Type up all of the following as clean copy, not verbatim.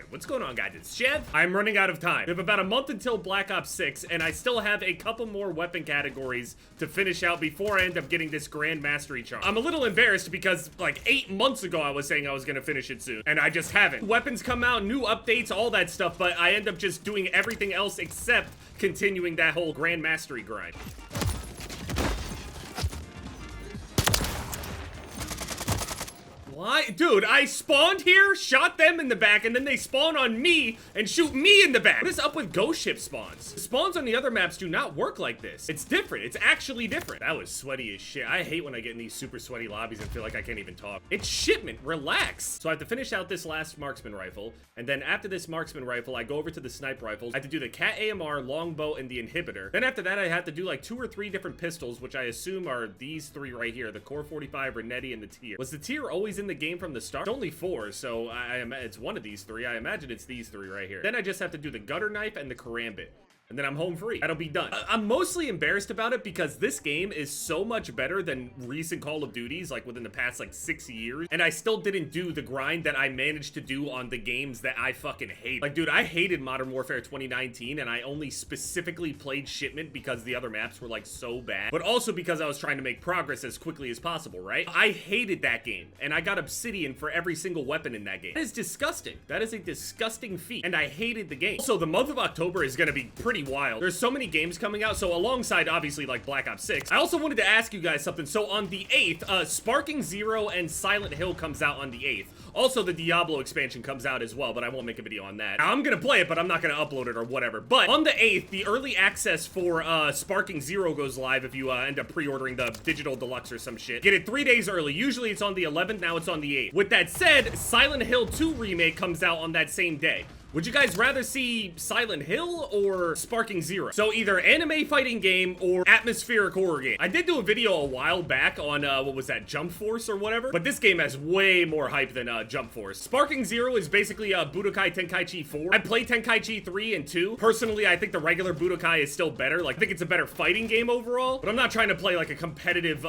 What's going on, guys? It's Chev. I'm running out of time. We have about a month until Black Ops 6, and I still have a couple more weapon categories to finish out before I end up getting this Grand Mastery charm. I'm a little embarrassed because, like, 8 months ago I was saying I was gonna finish it soon, and I just haven't. Weapons come out, new updates, all that stuff, but I end up just doing everything else except continuing that whole Grand Mastery grind. Why? Dude, I spawned here, shot them in the back, and then they spawn on me and shoot me in the back. What is up with ghost ship spawns? The spawns on the other maps do not work like this. It's different. It's actually different. That was sweaty as shit. I hate when I get in these super sweaty lobbies and feel like I can't even talk. It's shipment. Relax. So I have to finish out this last marksman rifle, and then after this marksman rifle, I go over to the sniper rifles. I have to do the Cat AMR, longbow, and the inhibitor. Then after that, I have to do like 2 or 3 different pistols, which I assume are these 3 right here, the Core 45, Renetti, and the Tier. Was the Tier always in the game from the start? It's only 4, so it's one of these 3. I imagine it's these 3 right here. Then I just have to do the gutter knife and the karambit. And then I'm home free. That'll be done. I'm mostly embarrassed about it because this game is so much better than recent Call of Duties, like within the past like 6 years. And I still didn't do the grind that I managed to do on the games that I fucking hate. Like, dude, I hated Modern Warfare 2019 and I only specifically played Shipment because the other maps were like so bad. But also because I was trying to make progress as quickly as possible, right? I hated that game and I got Obsidian for every single weapon in that game. That is disgusting. That is a disgusting feat. And I hated the game. Also, the month of October is gonna be pretty wild. There's so many games coming out, so alongside obviously like Black Ops 6, I also wanted to ask you guys something. So on the 8th, Sparking Zero and Silent Hill comes out on the 8th. Also, the Diablo expansion comes out as well, but I won't make a video on that. Now, I'm gonna play it, but I'm not gonna upload it or whatever. But on the 8th, the early access for Sparking Zero goes live if you end up pre-ordering the digital deluxe or some shit. Get it 3 days early. Usually it's on the 11th, now it's on the 8th. With that said, Silent Hill 2 Remake comes out on that same day. Would you guys rather see Silent Hill or Sparking Zero? So either anime fighting game or atmospheric horror game. I did do a video a while back on, what was that, Jump Force or whatever? But this game has way more hype than Jump Force. Sparking Zero is basically Budokai Tenkaichi 4. I played Tenkaichi 3 and 2. Personally, I think the regular Budokai is still better. Like, I think it's a better fighting game overall. But I'm not trying to play like a competitive,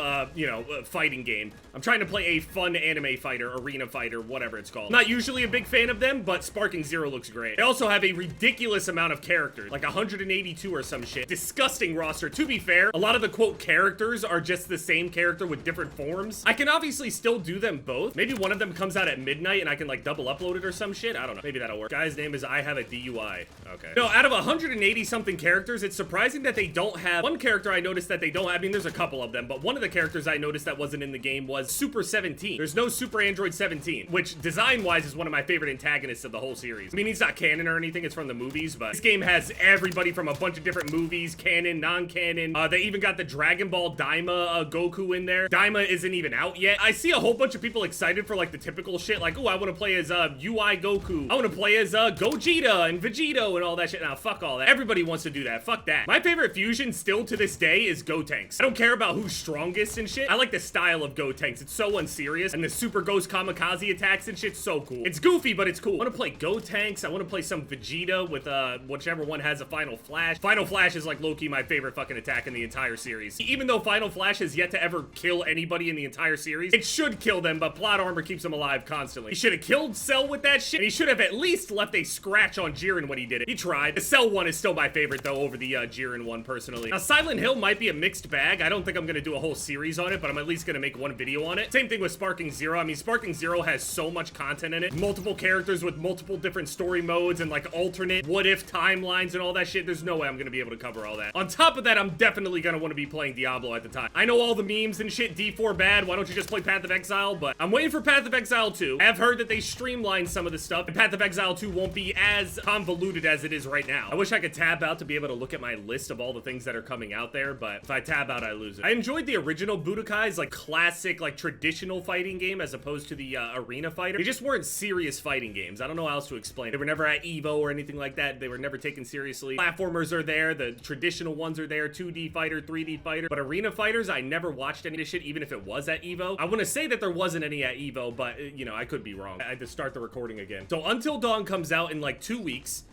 fighting game. I'm trying to play a fun anime fighter, arena fighter, whatever it's called. I'm not usually a big fan of them, but Sparking Zero looks great. They also have a ridiculous amount of characters, like 182 or some shit. Disgusting roster. To be fair, a lot of the quote characters are just the same character with different forms. I can obviously still do them both. Maybe one of them comes out at midnight and I can like double upload it or some shit. I don't know. Maybe that'll work. Guy's name is I Have a DUI. Okay. No, out of 180 something characters, it's surprising that they don't have one character. I noticed that they don't. I mean, there's a couple of them, but one of the characters I noticed that wasn't in the game was Super 17. There's no Super Android 17, which design-wise is one of my favorite antagonists of the whole series. I mean, he's not canon or anything, it's from the movies, but this game has everybody from a bunch of different movies, canon, non-canon. They even got the Dragon Ball Daima Goku in there. Daima isn't even out yet. I see a whole bunch of people excited for like the typical shit, like, oh, I want to play as UI Goku. I want to play as Gogeta and Vegito and all that shit. Now, fuck all that. Everybody wants to do that. Fuck that. My favorite fusion still to this day is Gotenks. I don't care about who's strongest and shit. I like the style of Gotenks. It's so unserious, and the Super Ghost Kamikaze attacks and shit's so cool. It's goofy, but it's cool. I want to play Gotenks. I want to play some Vegeta with whichever one has a Final Flash. Final Flash is like low-key my favorite fucking attack in the entire series. Even though Final Flash has yet to ever kill anybody in the entire series, it should kill them, but plot armor keeps him alive constantly. He should have killed Cell with that shit, and he should have at least left a scratch on Jiren when he did it. He tried. The Cell one is still my favorite though over the Jiren one personally. Now Silent Hill might be a mixed bag. I don't think I'm gonna do a whole series on it, but I'm at least gonna make one video on it. Same thing with Sparking Zero. I mean, Sparking Zero has so much content in it. Multiple characters with multiple different story modes and like alternate what-if timelines and all that shit. There's no way I'm gonna be able to cover all that. On top of that, I'm definitely gonna want to be playing Diablo at the time. I know all the memes and shit, D4 bad, why don't you just play Path of Exile? But I'm waiting for Path of Exile 2. I have heard that they streamlined some of the stuff, and Path of Exile 2 won't be as convoluted as it is right now. I wish I could tab out to be able to look at my list of all the things that are coming out there, but if I tab out, I lose it. I enjoyed the original Budokai's like classic, like traditional fighting game as opposed to the arena fighter. They just weren't serious fighting games. I don't know how else to explain. They were never at EVO or anything like that. They were never taken seriously. Platformers are there, the traditional ones are there, 2D fighter, 3D fighter, but arena fighters, I never watched any of this shit, even if it was at EVO. I want to say that there wasn't any at EVO, but you know, I could be wrong. I had to start the recording again. So Until Dawn comes out in like 2 weeks.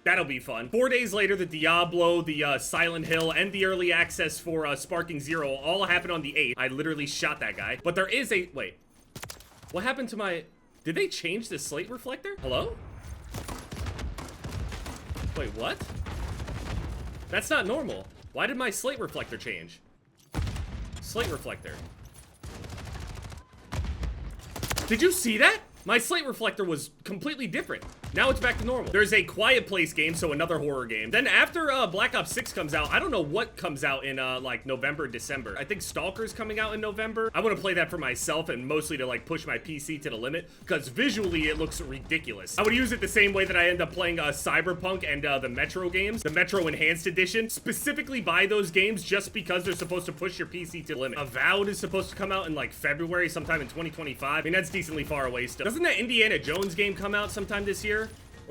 That'll be fun. 4 days later, the Diablo, the Silent Hill, and the early access for Sparking Zero all happened on the 8th. I literally shot that guy. But there is a... Wait. What happened to my... Did they change the slate reflector? Hello? Wait, what? That's not normal. Why did my slate reflector change? Slate reflector. Did you see that? My slate reflector was completely different. Now it's back to normal. There's a Quiet Place game, so another horror game. Then after Black Ops 6 comes out, I don't know what comes out in like November, December. I think Stalker's coming out in November. I want to play that for myself and mostly to like push my PC to the limit because visually it looks ridiculous. I would use it the same way that I end up playing Cyberpunk and the Metro games, the Metro Enhanced Edition. Specifically buy those games just because they're supposed to push your PC to the limit. Avowed is supposed to come out in like February, sometime in 2025. I mean, that's decently far away still. Doesn't that Indiana Jones game come out sometime this year?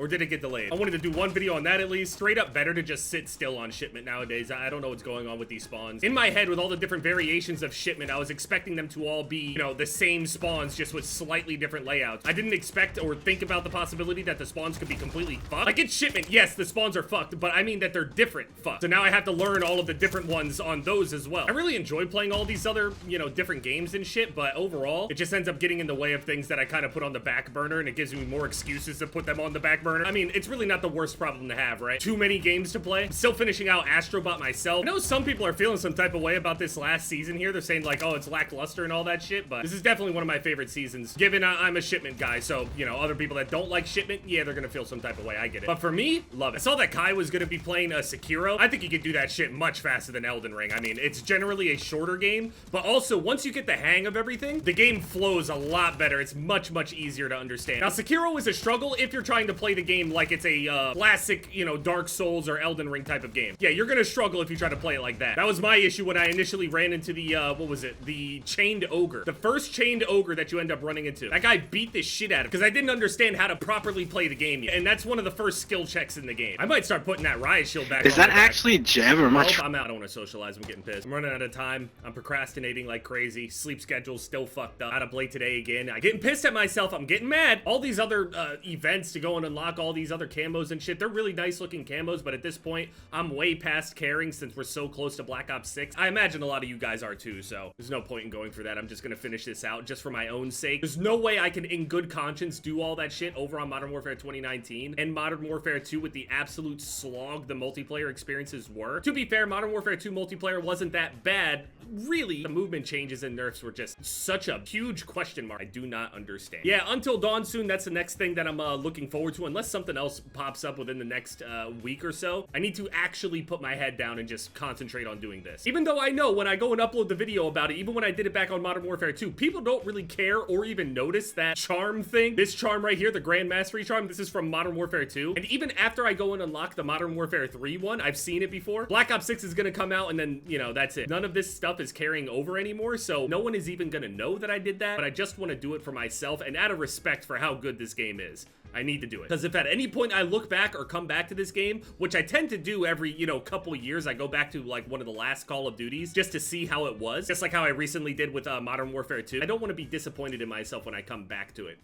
Or did it get delayed? I wanted to do one video on that at least. Straight up better to just sit still on shipment nowadays. I don't know what's going on with these spawns. In my head, with all the different variations of shipment, I was expecting them to all be, you know, the same spawns, just with slightly different layouts. I didn't expect or think about the possibility that the spawns could be completely fucked. Like, it's shipment, yes, the spawns are fucked, but I mean that they're different fucked. So now I have to learn all of the different ones on those as well. I really enjoy playing all these other, you know, different games and shit, but overall, it just ends up getting in the way of things that I kind of put on the back burner, and it gives me more excuses to put them on the back burner. I mean, it's really not the worst problem to have, right? Too many games to play. I'm still finishing out Astrobot myself. I know some people are feeling some type of way about this last season here. They're saying like, oh, it's lackluster and all that shit, but this is definitely one of my favorite seasons, given I'm a shipment guy. So, you know, other people that don't like shipment, yeah, they're gonna feel some type of way. I get it. But for me, love it. I saw that Kai was gonna be playing Sekiro. I think he could do that shit much faster than Elden Ring. I mean, it's generally a shorter game, but also once you get the hang of everything, the game flows a lot better. It's much, much easier to understand. Now, Sekiro is a struggle if you're trying to play the game like it's a classic, you know, Dark Souls or Elden Ring type of game. Yeah, you're gonna struggle if you try to play it like that. That was my issue when I initially ran into the, what was it? The Chained Ogre. The first Chained Ogre that you end up running into. That guy beat the shit out of it because I didn't understand how to properly play the game yet. And that's one of the first skill checks in the game. I might start putting that riot shield back on. Is that actually Gem or much? I'm out. I don't want to socialize. I'm getting pissed. I'm running out of time. I'm procrastinating like crazy. Sleep schedule's still fucked up. Out of play today again. I'm getting pissed at myself. I'm getting mad. All these other events to go and unlock all these other camos and shit. They're really nice looking camos, but at this point, I'm way past caring since we're so close to Black Ops 6. I imagine a lot of you guys are too, so there's no point in going through that. I'm just gonna finish this out just for my own sake. There's no way I can, in good conscience, do all that shit over on Modern Warfare 2019 and Modern Warfare 2 with the absolute slog the multiplayer experiences were. To be fair, Modern Warfare 2 multiplayer wasn't that bad. Really, the movement changes and nerfs were just such a huge question mark. I do not understand. Yeah, Until Dawn soon, that's the next thing that I'm looking forward to, unless something else pops up within the next week or so. I need to actually put my head down and just concentrate on doing this. Even though I know when I go and upload the video about it, even when I did it back on Modern Warfare 2, people don't really care or even notice that charm thing. This charm right here, the Grand Mastery charm, this is from Modern Warfare 2. And even after I go and unlock the Modern Warfare 3 one, I've seen it before. Black Ops 6 is gonna come out and then, you know, that's it. None of this stuff is carrying over anymore, so no one is even gonna know that I did that, but I just want to do it for myself and out of respect for how good this game is. I need to do it. Because if at any point I look back or come back to this game, which I tend to do every, you know, couple years, I go back to like one of the last Call of Duties just to see how it was, just like how I recently did with Modern Warfare 2. I don't want to be disappointed in myself when I come back to it.